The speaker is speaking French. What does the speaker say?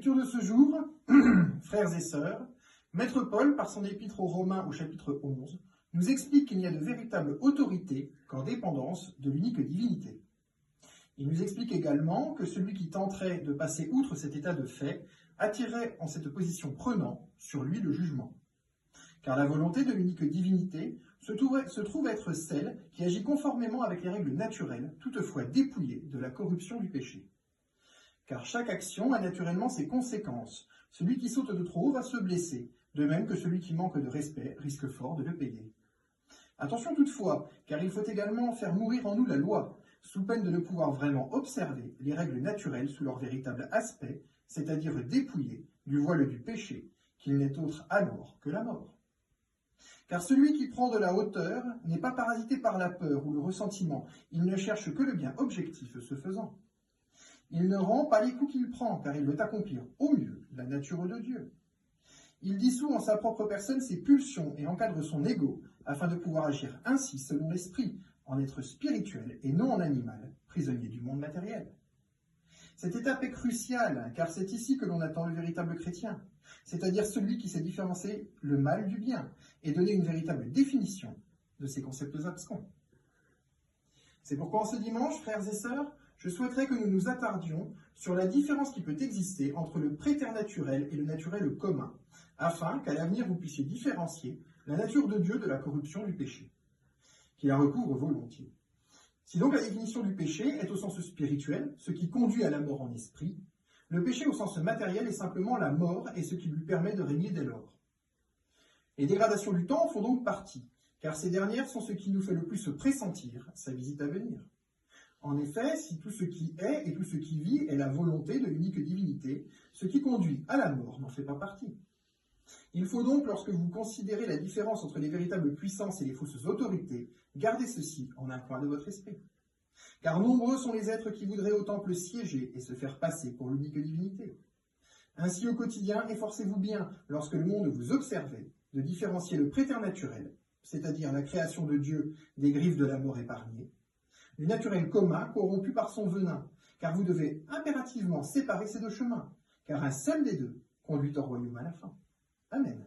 lecture de ce jour, frères et sœurs, Maître Paul, par son épître aux Romains au chapitre 11, nous explique qu'il n'y a de véritable autorité qu'en dépendance de l'unique divinité. Il nous explique également que celui qui tenterait de passer outre cet état de fait attirerait en cette position prenant sur lui le jugement. Car la volonté de l'unique divinité se trouve être celle qui agit conformément avec les règles naturelles, toutefois dépouillées de la corruption du péché. Car chaque action a naturellement ses conséquences. Celui qui saute de trop haut va se blesser, de même que celui qui manque de respect risque fort de le payer. Attention toutefois, car il faut également faire mourir en nous la loi, sous peine de ne pouvoir vraiment observer les règles naturelles sous leur véritable aspect, c'est-à-dire dépouillées du voile du péché, qu'il n'est autre alors que la mort. Car celui qui prend de la hauteur n'est pas parasité par la peur ou le ressentiment, il ne cherche que le bien objectif ce faisant. Il ne rend pas les coups qu'il prend, car il veut accomplir au mieux la nature de Dieu. Il dissout en sa propre personne ses pulsions et encadre son ego, afin de pouvoir agir ainsi selon l'esprit, en être spirituel et non en animal, prisonnier du monde matériel. Cette étape est cruciale, car c'est ici que l'on attend le véritable chrétien, c'est-à-dire celui qui sait différencier le mal du bien et donner une véritable définition de ces concepts abscons. C'est pourquoi en ce dimanche, frères et sœurs, je souhaiterais que nous nous attardions sur la différence qui peut exister entre le préternaturel et le naturel commun, afin qu'à l'avenir vous puissiez différencier la nature de Dieu de la corruption du péché, qui la recouvre volontiers. Si donc la définition du péché est au sens spirituel, ce qui conduit à la mort en esprit, le péché au sens matériel est simplement la mort et ce qui lui permet de régner dès lors. Les dégradations du temps en font donc partie, car ces dernières sont ce qui nous fait le plus pressentir sa visite à venir. En effet, si tout ce qui est et tout ce qui vit est la volonté de l'unique divinité, ce qui conduit à la mort n'en fait pas partie. Il faut donc, lorsque vous considérez la différence entre les véritables puissances et les fausses autorités, garder ceci en un coin de votre esprit. Car nombreux sont les êtres qui voudraient au temple siéger et se faire passer pour l'unique divinité. Ainsi au quotidien, efforcez-vous bien, lorsque le monde vous observe, de différencier le préternaturel, c'est-à-dire la création de Dieu des griffes de la mort épargnées, du naturel commun corrompu par son venin, car vous devez impérativement séparer ces deux chemins, car un seul des deux conduit au royaume à la fin. Amen.